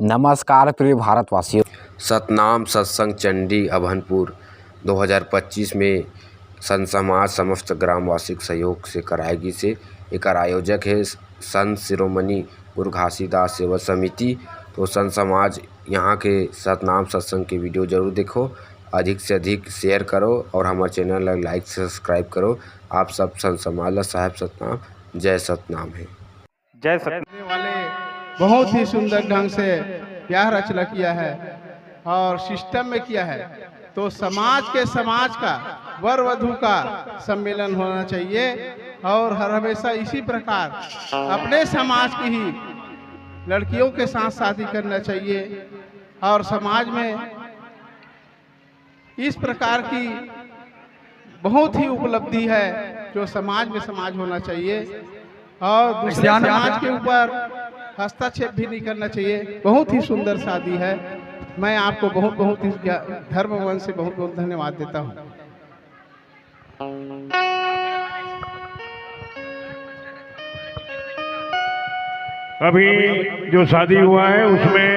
नमस्कार प्रिय भारतवासियों। सतनाम सत्संग चंडी अभनपुर 2025 में संत समाज समस्त ग्रामवासी के सहयोग से कराएगी से एक आयोजक है संत शिरोमणि गुरु घासीदास सेवा समिति। तो संत समाज यहाँ के सतनाम सत्संग की वीडियो जरूर देखो, अधिक से अधिक शेयर करो और हमारे चैनल लाइक सब्सक्राइब करो। आप सब संत समाज साहेब सतनाम, जय सतनाम है। जय सतनाम वाले बहुत ही सुंदर ढंग से ब्याह रचना किया है और सिस्टम में किया है। तो समाज का वर वधू का सम्मेलन होना चाहिए और हर हमेशा इसी प्रकार अपने समाज की ही लड़कियों के साथ शादी करना चाहिए। और समाज में इस प्रकार की बहुत ही उपलब्धि है जो समाज में समाज होना चाहिए और दूसरे समाज के ऊपर हस्तक्षेप भी नहीं करना चाहिए। बहुत ही सुंदर शादी है। मैं आपको बहुत ही धर्म वन से बहुत धन्यवाद देता हूँ। अभी जो शादी हुआ है उसमें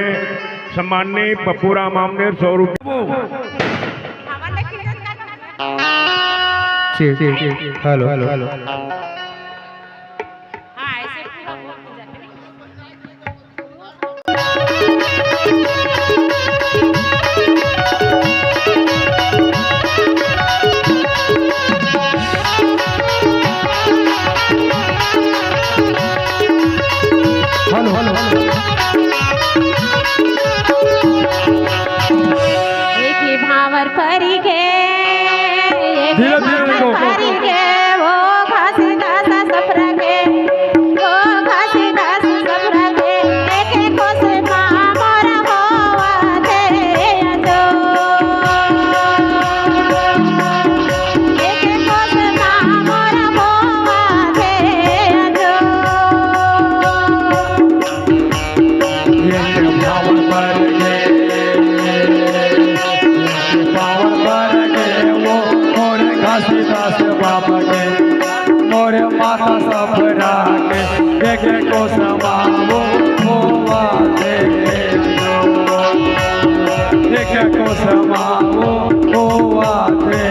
सम्माननीय पप्पूराम मामनेर 100 रुपये। हेलो हेलो हेलो मोरे माता सफरा के को समावो होवा दे को समावो होवा दे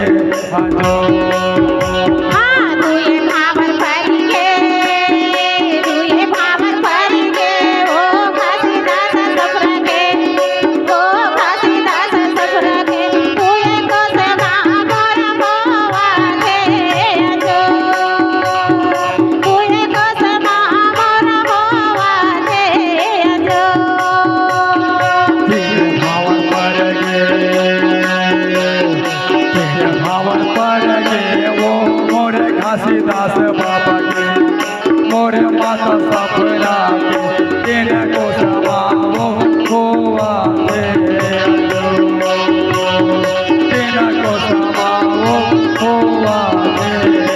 घासीदास बाबा के मोरे माता सफरा के को समावो होवा दे को समावो होवा दे।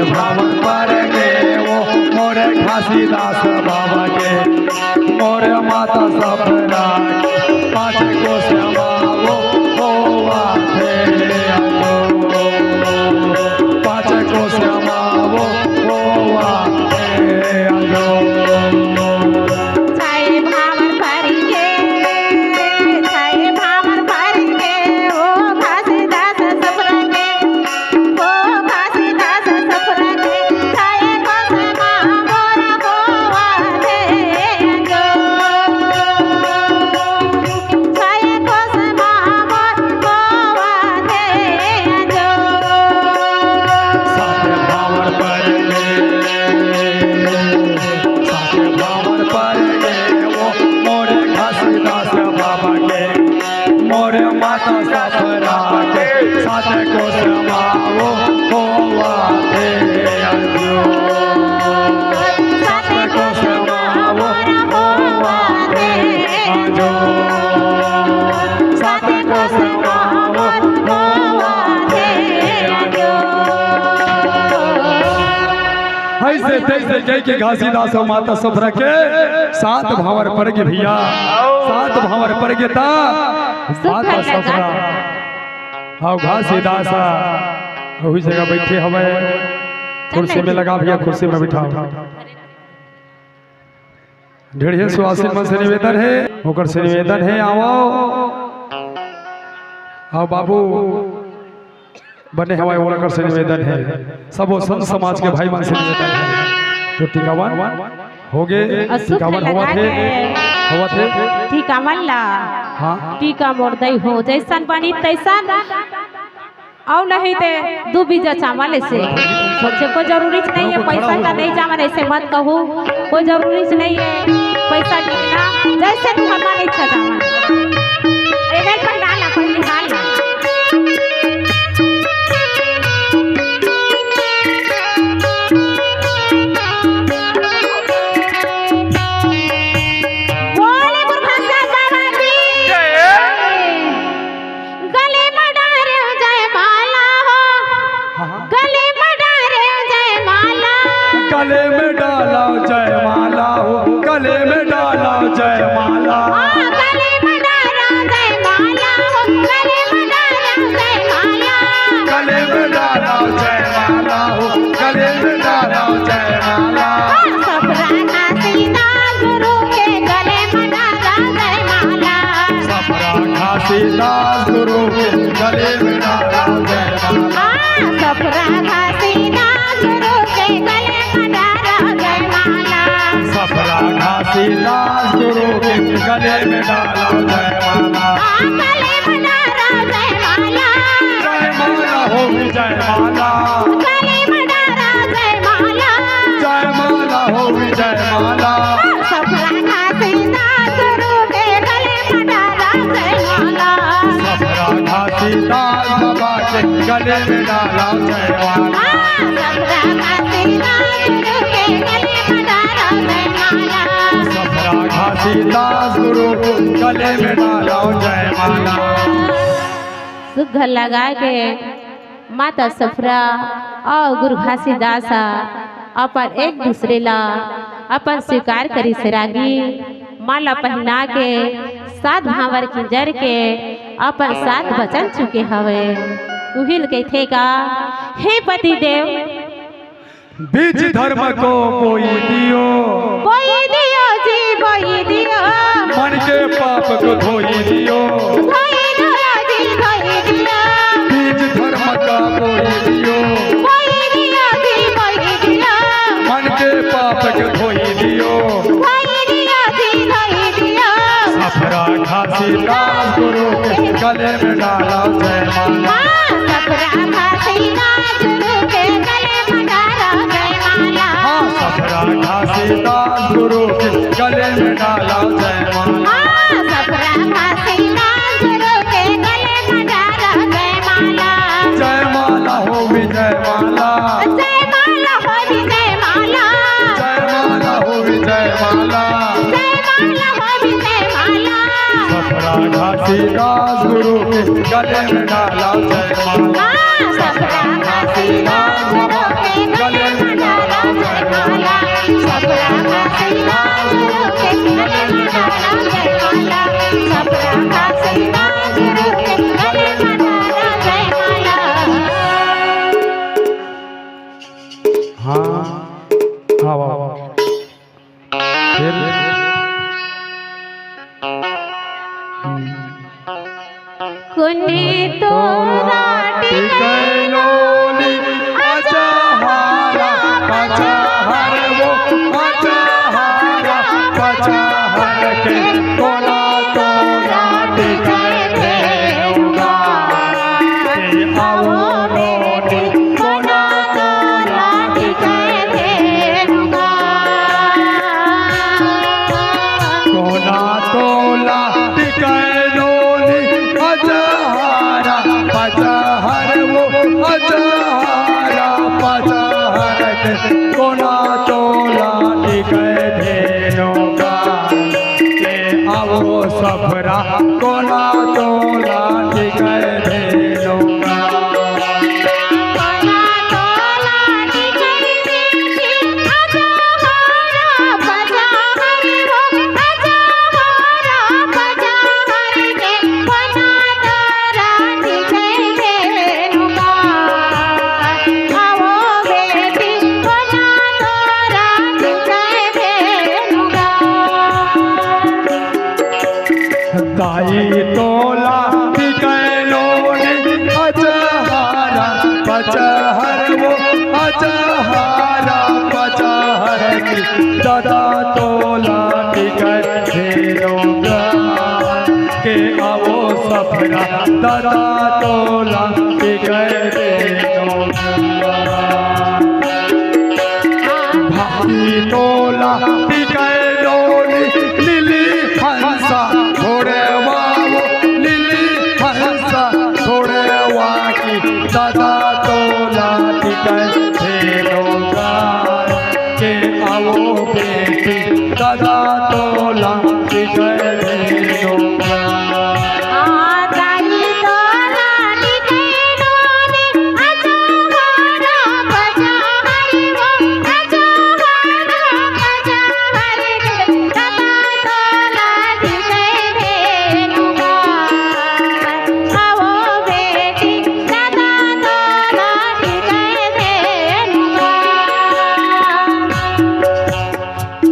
भावन पर गे वो मोरे घासीदास बाबा के मोरे माता सफरा पाँच को समावो होवा दे पाँच को समावो होवा दे। मोरे माता सफरा के साथ को समावो होवा दे साथ को समावो होवा दे। आजो सात कोस मावो होवाते आजो। ऐसे तैसे कह के घासीदास और माता सफरा के सात भावर पड़ गए भैया, सात भावर पड़ गए था माता सफरा। हाँ घासीदास वही जगह बैठे हवे, कुर्सी में लगा भैया, कुर्सी में बिठा। ढेढ़िया सुहासिन मन से निवेदन है, होकर से निवेदन है आओ बाबू बने हवाए ओलकर से निवेदन है, सब संत समाज के भाई मन से निवेदन है। तो टीकावन हो गए, टीकावन हुआ थे टीकावन ला हाँ टीका मोरदई हो जैसन बनी तैसन और नहीं ते दू बीजा चावल से सोचे कोई जरूरी नहीं है पैसा का नहीं चावल ऐसे मत कहो, कोई जरूरी नहीं है पैसा टिकना, जैसे तू हमारा इच्छा चावल एक पर डाला कोई निकाल ला। गले में डाला जयमाला हो, गले में डाला जयमाला, गले में डाला जयमाला हो, गले में डाला जयमाला, गले में डाला जयमाला हो, गले में डाला जयमाला। सफरा घासीदास गुरु के गले में डाला जयमाला, सफरा घासीदास गुरु के गले में डाला जयमाला, सफरा घासीदास गुरु के गले में डाला जयमाला, सफरा घासीदास गुरु के गले में डाला जयमाला, गले में डाला जयमाला, जयमाला हो जयमाला, गले में डाला जयमाला, जयमाला हो जयमाला, सफरा घासीदास गुरु के गले में डाला जयमाला, सफरा घासीदास बाबा के गले में डाला जयमाला, सफरा घासीदास गुरु के गले में डाला जयमाला, सफरा घासीदास गुरु के गले में डाला जयमाला। सुघर लगा के माता सफरा और गुरु घासीदास अपन एक दूसरे ला अपन स्वीकार करी सरागी, माला पहना के सात भावर की जर के अपन सात वचन चुके हवे। उहिल के थे का हे पति देव बीच धर्म को बोई दियो, जी बोई दियो, मन के पाप को धोई दियो, धोई दियो जी धोई दियो, बीच धर्म का बोई दियो, जी बोई दियो, मन के पाप को धोई दियो, जी धोई दियो, सफरा घासीदास गुरु के गले में डाला जयमाला, सफरा घासीदास गुरु के गले में डाला जयमाला, सफरा घासीदास गुरु के गले में डाला जयमाला, सफरा घासीदास गुरु के गले में डाला जयमाला, जयमाला हो जयमाला, जयमाला हो जयमाला, जयमाला हो जयमाला, जयमाला हो जयमाला, सफरा घासीदास गुरु के गले में डाला जयमाला, सफरा घासीदास गुरु के गले में डाला जयमाला, सफरा घासीदास गुरु के गले में डाला जयमाला, सफरा घासीदास गुरु के गले में डाला जयमाला। हाँ हाँ फिर कुनी तोरा टिकैलोली अचहारा पचहर वो अचहारा पचहर के कोना तोरा टिकैलोगा के आओ रोटी कोना तोरा टिकैलोगा, कोना तोला टिकैलोली अचहारा पचहर वो अचहारा पचहर के कोना तोला टिकै धेनुगा के आओ पचहर वो अचहारा पचहर की दादा तोला टिकर धेनुगा के आवो सफरा दादा तोला टिकर धेनुगा भाई तोला टिकर डोली लिली हंसा घोड़े वावो लिली हंसा घोड़े वाकी दादा तोला टिकर धेनुगा के आवो बेटी दादा तोला टिकर धेनुगा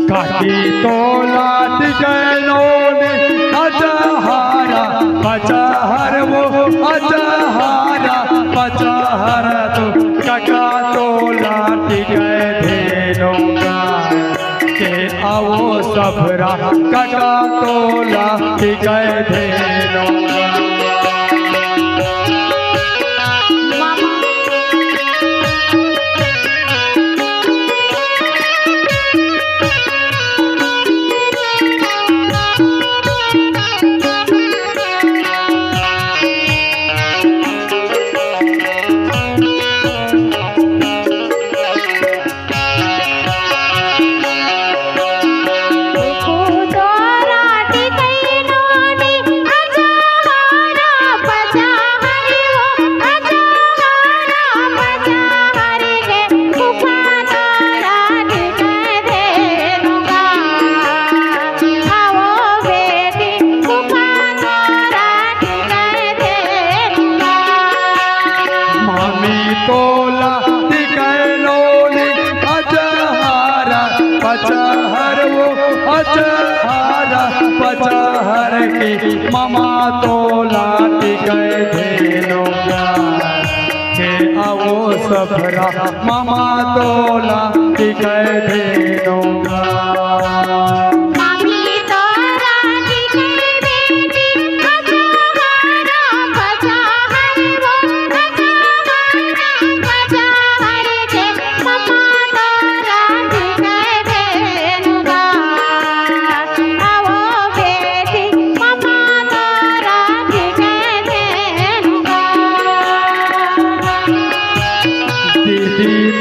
काकी तोला टिकैलोनी अजहारा पचहर वो अजहारा पचहर तो काका तोला टिकै धेनुगा के आवो सफरा काका तोला टिकै धेनुगा तोला टिकैलोनी अजहारा पचहर वो अजहारा पचहर की मामा तोला टिकै धेनुगा के आवो सफरा मामा तोला टिकै धेनुगा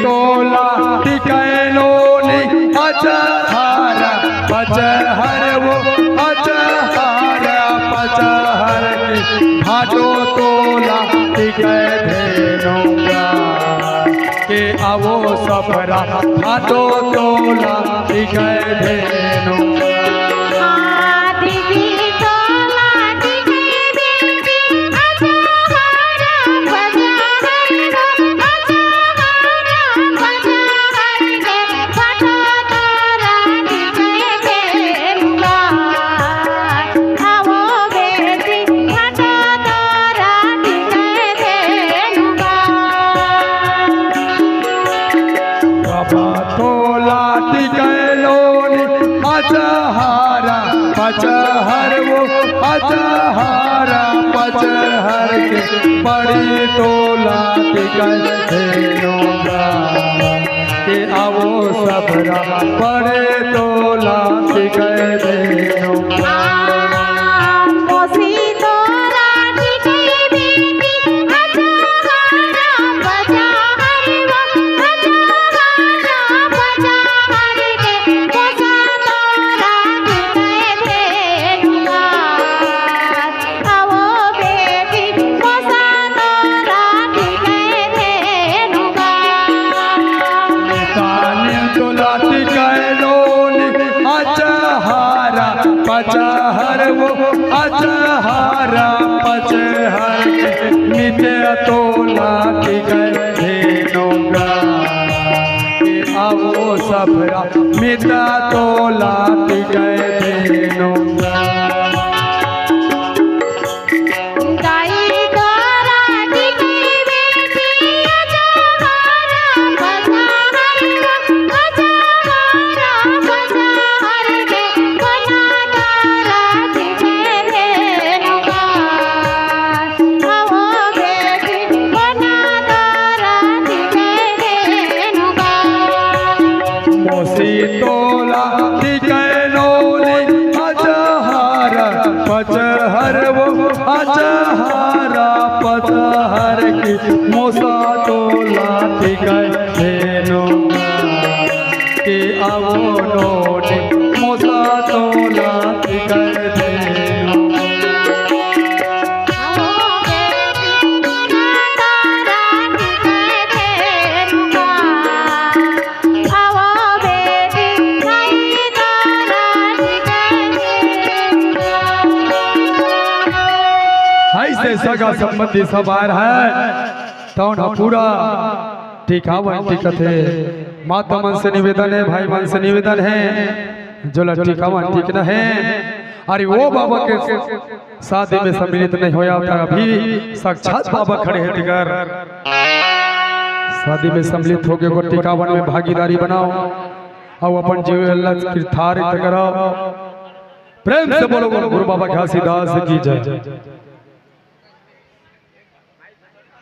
तोला टिकैलोनी अजहारा पचहर वो अजहारा पचहर की भाजो तोला टिकै धेनुगा के आवो सफरा भाजो तोला टिकै धेनुगा तोला टिकैलोनी अजहारा पचहर वो अजहारा पचहर के बड़ी तोला टिकै धेनुगा के आवो सफरा बड़े तोला टिकै धेनुगा पचहर वो अजहारा पचहर मिटे तोला टिकै धेनुगा के आवो सफरा मिटा तोला टिकै धेनुगा गाई तोरा टिकै बेटी मोसा तोला टिकाय धेनु के आवनो ने मोसा तोला टिकाय धेनु ऐसे सगा संबंधी सब आ रहा है तो ना पूरा टिकावन टिकत है। माता मन से निवेदन है, भाई मन से निवेदन है, जो टिकावन टिकना है। अरे वो बाबा के शादी में सम्मिलित नहीं होया था, अभी साक्षात बाबा खड़े हैं टिकर शादी में सम्मिलित होके को टिकावन में भागीदारी बनाओ और अपन जीवन कृतार्थ कराओ। प्रेम से बोलो गुरु बाबा घासीदास की जय।